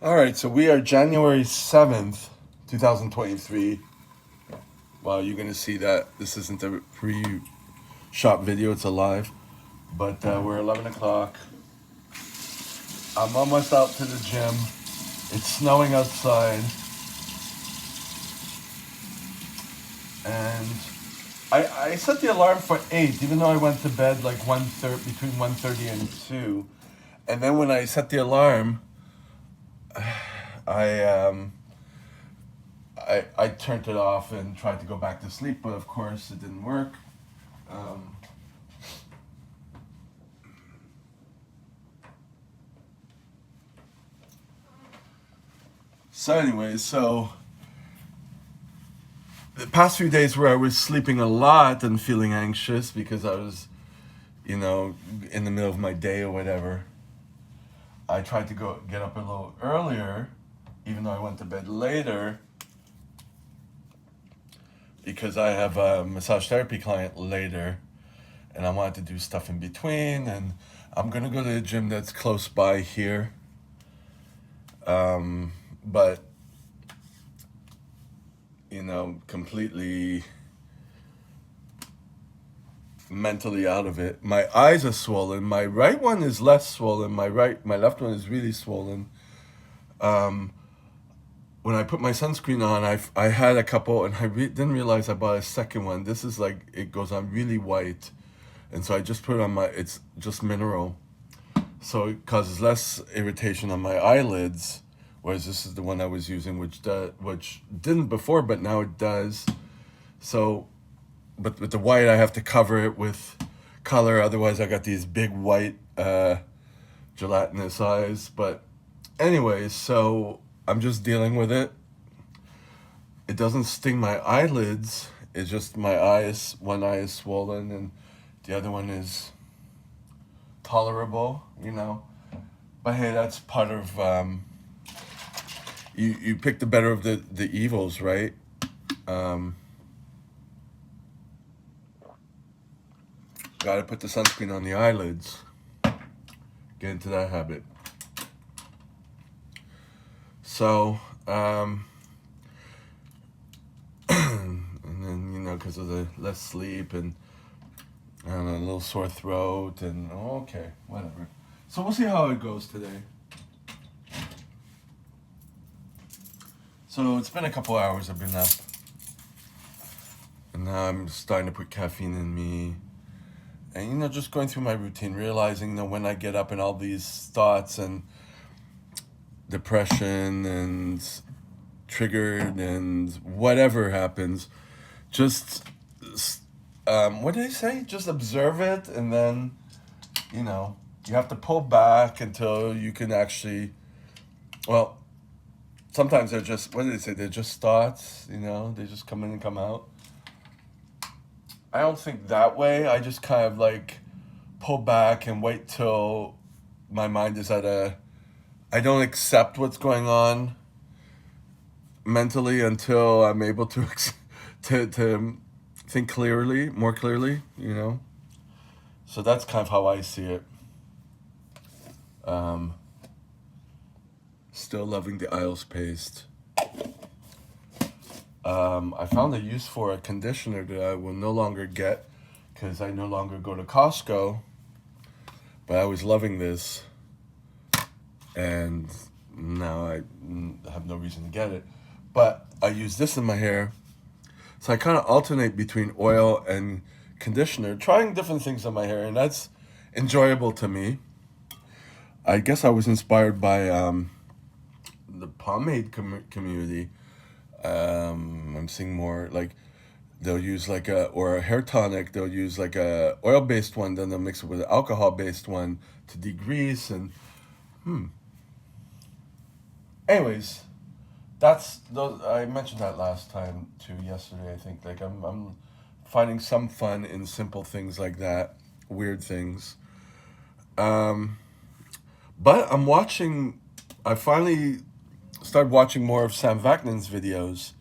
All right, so we are January 7th, 2023. Well, you're going to see that this isn't a pre shot video, it's a live. But we're 11 o'clock. I'm almost out to the gym. It's snowing outside. And I set the alarm for 8, even though I went to bed like between 1:30 and 2. And then when I set the alarm, I I turned it off and tried to go back to sleep, but of course it didn't work. Um, so the past few days where I was sleeping a lot and feeling anxious because I was, in the middle of my day or whatever, I tried to get up a little earlier, even though I went to bed later, because I have a massage therapy client later, and I wanted to do stuff in between, and I'm gonna go to a gym that's close by here. But completely mentally out of it. My eyes are swollen. My right one is less swollen. My left one is really swollen. When I put my sunscreen on, I had a couple, and I didn't realize I bought a second one. This is like, it goes on really white, and so I just put it on it's just mineral, so it causes less irritation on my eyelids. Whereas this is the one I was using, which didn't before, but now it does. So, but with the white, I have to cover it with color. Otherwise, I got these big white gelatinous eyes. But anyways, so I'm just dealing with it. It doesn't sting my eyelids. It's just my eyes. One eye is swollen, and the other one is tolerable. But hey, that's part of. You pick the better of the evils, right? Gotta put the sunscreen on the eyelids. Get into that habit. So, and then, because of the less sleep and I don't know, a little sore throat, and okay, whatever. So we'll see how it goes today. So it's been a couple hours I've been up, and now I'm starting to put caffeine in me. And, just going through my routine, realizing that when I get up and all these thoughts and depression and triggered and whatever happens, just, what did they say? Just observe it, and then, you have to pull back until you can actually, well, sometimes they're just, what did they say? They're just thoughts, they just come in and come out. I don't think that way. I just kind of like pull back and wait till my mind is I don't accept what's going on mentally until I'm able to to think clearly, more clearly, So that's kind of how I see it. Still loving the Isles paste. I found a use for a conditioner that I will no longer get because I no longer go to Costco. But I was loving this, and now I have no reason to get it. But I use this in my hair, so I kind of alternate between oil and conditioner, trying different things on my hair, and that's enjoyable to me. I guess I was inspired by the pomade community. I'm seeing more like they'll use or a hair tonic. They'll use like a oil-based one, then they'll mix it with an alcohol-based one to degrease. And anyways, I mentioned that last time too, yesterday. I think like I'm finding some fun in simple things like that, weird things. But I'm watching. I finally started watching more of Sam Vaknin's videos.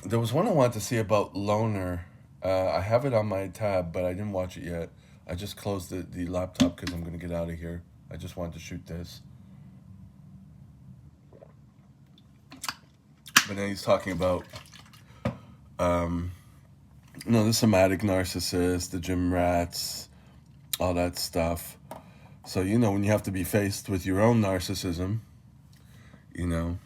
There was one I wanted to see about Loner. I have it on my tab, but I didn't watch it yet. I just closed the laptop because I'm going to get out of here. I just wanted to shoot this. but then he's talking about the somatic narcissist, the gym rats, all that stuff. So when you have to be faced with your own narcissism, you know,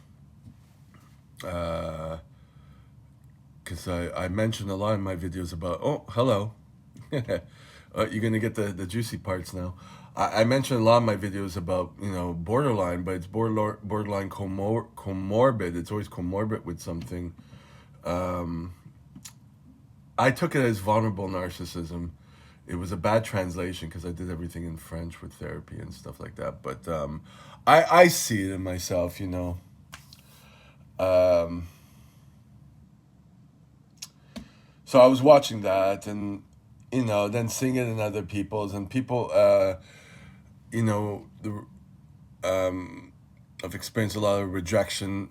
because I mentioned a lot in my videos about, oh, hello. You're gonna get the juicy parts now. I mentioned a lot of my videos about borderline, but it's borderline comorbid. It's always comorbid with something. Um, I took it as vulnerable narcissism. It was a bad translation because I did everything in French with therapy and stuff like that. But I see it in myself. Um, so I was watching that, and then seeing it in other people's, and people, the I've experienced a lot of rejection,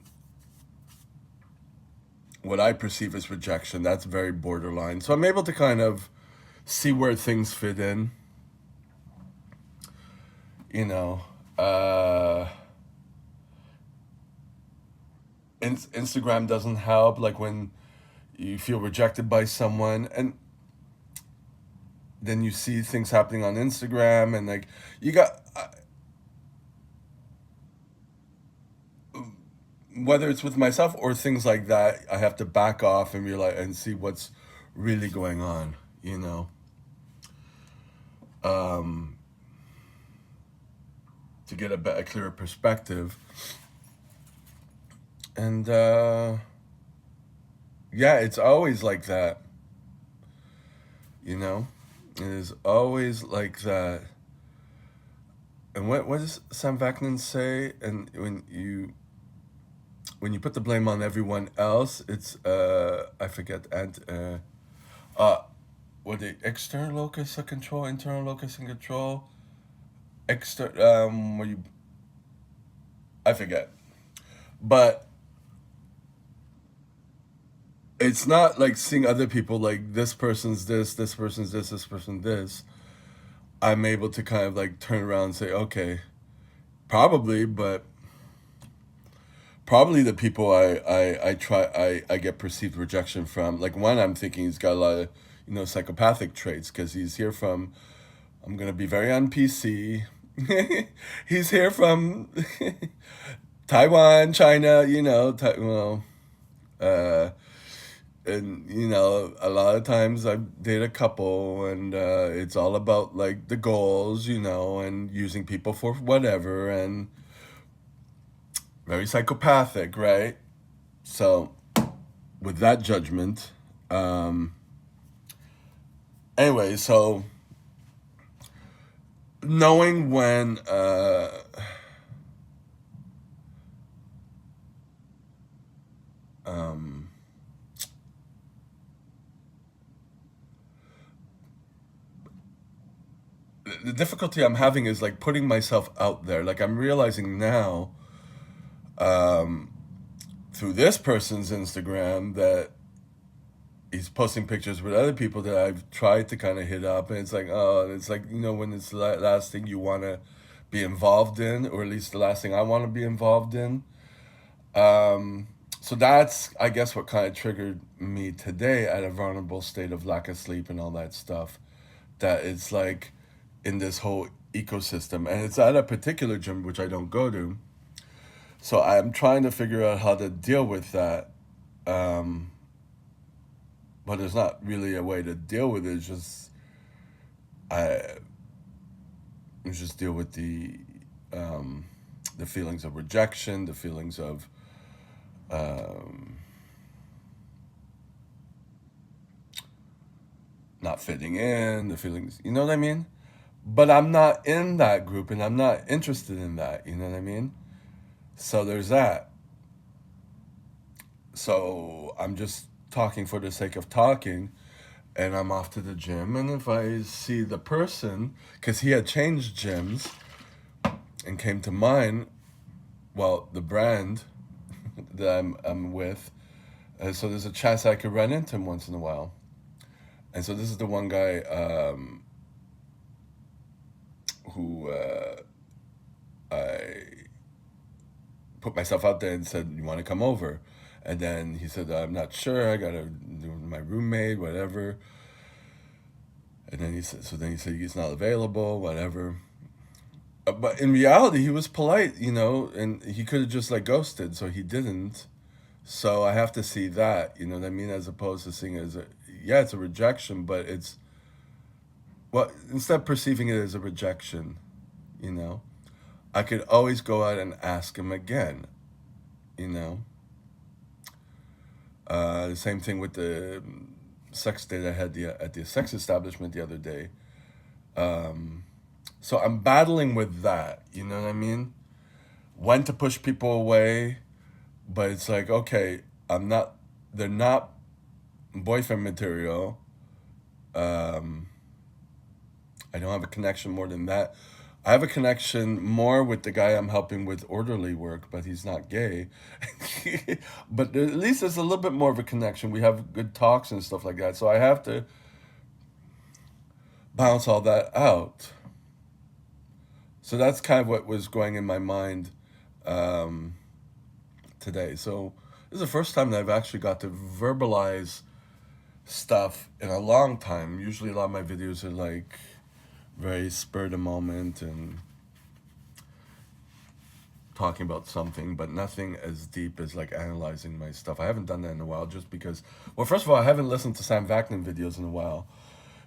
what I perceive as rejection. That's very borderline. So I'm able to kind of see where things fit in. You know, uh, Instagram doesn't help. Like when you feel rejected by someone, and then you see things happening on Instagram, and like you got whether it's with myself or things like that, I have to back off and realize and see what's really going on. You know, um, to get a clearer perspective. And yeah, it's always like that. You know, it is always like that. And what does Sam Vaknin say? And when you put the blame on everyone else, it's I forget uh what the external locus of control, internal locus of control, where you I forget. But it's not like seeing other people like this person's this person this. I'm able to kind of like turn around and say, okay, probably, but probably the people I get perceived rejection from. Like one, I'm thinking he's got a lot of psychopathic traits because he's here from. I'm gonna be very on PC. He's here from Taiwan, China. Uh, and a lot of times I date a couple, and it's all about like the goals, and using people for whatever, and very psychopathic, right? So with that judgment, um, anyway, so knowing when um, the difficulty I'm having is like putting myself out there. Like I'm realizing now, um, through this person's Instagram, that he's posting pictures with other people that I've tried to kind of hit up, and it's like, oh, it's like when it's the last thing you want to be involved in, or at least the last thing I want to be involved in. Um, so that's, I guess, what kind of triggered me today at a vulnerable state of lack of sleep and all that stuff. That it's like in this whole ecosystem, and it's at a particular gym which I don't go to. So I'm trying to figure out how to deal with that. Um, but there's not really a way to deal with it. It's just I just deal with um, the feelings of rejection, the feelings of um, not fitting in, the feelings, you know what I mean? But I'm not in that group, and I'm not interested in that, you know what I mean? So there's that. So I'm just talking for the sake of talking, and I'm off to the gym. And if I see the person, because he had changed gyms and came to mine, well, the brand that I'm with, so there's a chance I could run into him once in a while. And so this is the one guy who I put myself out there and said, "You want to come over?" And then he said, I'm not sure. I gotta do my roommate, whatever. And then he said, so then he said he's not available, whatever. But in reality, he was polite, and he could have just like ghosted, so he didn't. So I have to see that, you know what I mean, as opposed to seeing it as yeah, it's a rejection, but it's, well, instead of perceiving it as a rejection, you know, I could always go out and ask him again, you know. The same thing with the sex date I had at the sex establishment the other day. Um, so I'm battling with that, you know what I mean? When to push people away, but it's like, okay, I'm not, they're not boyfriend material. Um, I don't have a connection more than that. I have a connection more with the guy I'm helping with orderly work, but he's not gay. But at least there's a little bit more of a connection. We have good talks and stuff like that. So I have to balance all that out. So that's kind of what was going in my mind um, today. So this is the first time that I've actually got to verbalize stuff in a long time. Usually, a lot of my videos are like very spur of the moment and talking about something, but nothing as deep as like analyzing my stuff. I haven't done that in a while just because, well, first of all, I haven't listened to Sam Vaknin videos in a while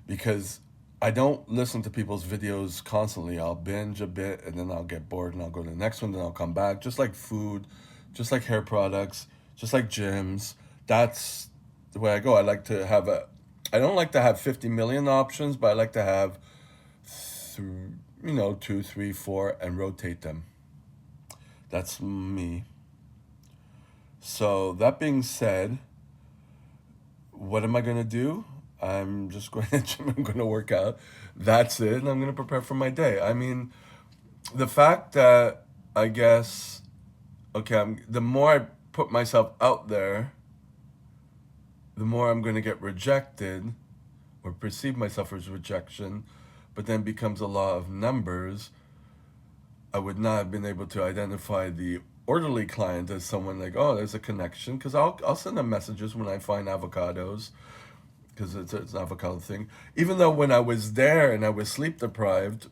because I don't listen to people's videos constantly. I'll binge a bit and then I'll get bored and I'll go to the next one, then I'll come back. Just like food, just like hair products, just like gyms. That's the way I go. I like to have I don't like to have 50 million options, but I like to have, two, three, four, and rotate them. That's me. So that being said, what am I gonna do? I'm just going to gym. I'm going to work out. That's it. And I'm going to prepare for my day. I mean, the fact that I guess, okay, the more I put myself out there, the more I'm going to get rejected or perceive myself as rejection, but then becomes a law of numbers. I would not have been able to identify the orderly client as someone like, oh, there's a connection, because I'll send them messages when I find avocados, because it's an avocado thing. Even though when I was there and I was sleep deprived,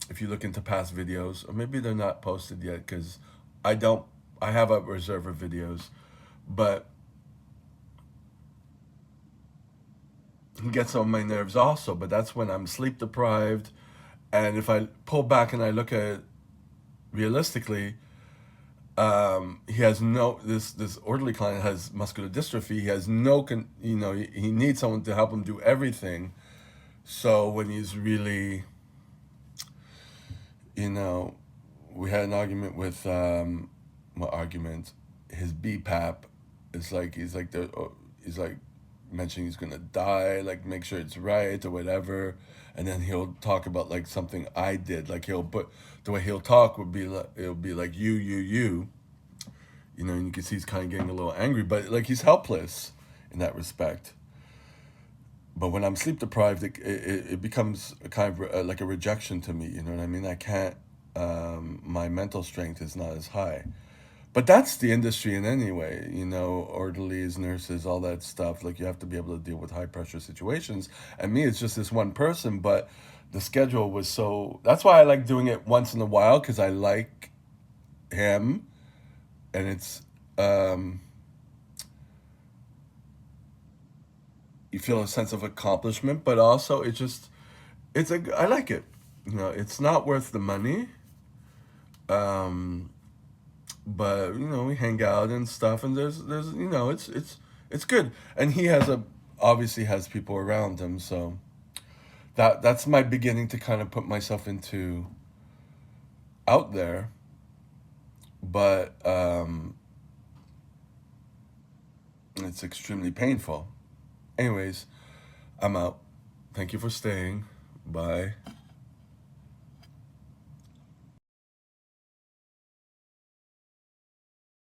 if you look into past videos, or maybe they're not posted yet, because I don't, I have a reserve of videos, but it gets on my nerves also. But that's when I'm sleep deprived, and if I pull back and I look at it realistically, he has no, this orderly client has muscular dystrophy. He has no he needs someone to help him do everything. So when he's really, you know we had an argument with what argument, his BPAP is like, he's like mentioning he's gonna die, like make sure it's right or whatever. And then he'll talk about like something I did, like he'll put, the way he'll talk would be like, it'll be like and you can see he's kind of getting a little angry, but like he's helpless in that respect. But when I'm sleep deprived, it becomes a kind of like a rejection to me. You know what I mean? I can't. My mental strength is not as high. But that's the industry in any way. Orderlies, nurses, all that stuff. Like you have to be able to deal with high pressure situations. And me, it's just this one person. But the schedule was so. That's why I like doing it once in a while, because I like him, and it's. You feel a sense of accomplishment, but also I like it. It's not worth the money, um, but we hang out and stuff, and there's it's good, and he obviously has people around him, so that's my beginning to kind of put myself into out there, but it's extremely painful. Anyways, I'm out. Thank you for staying. Bye.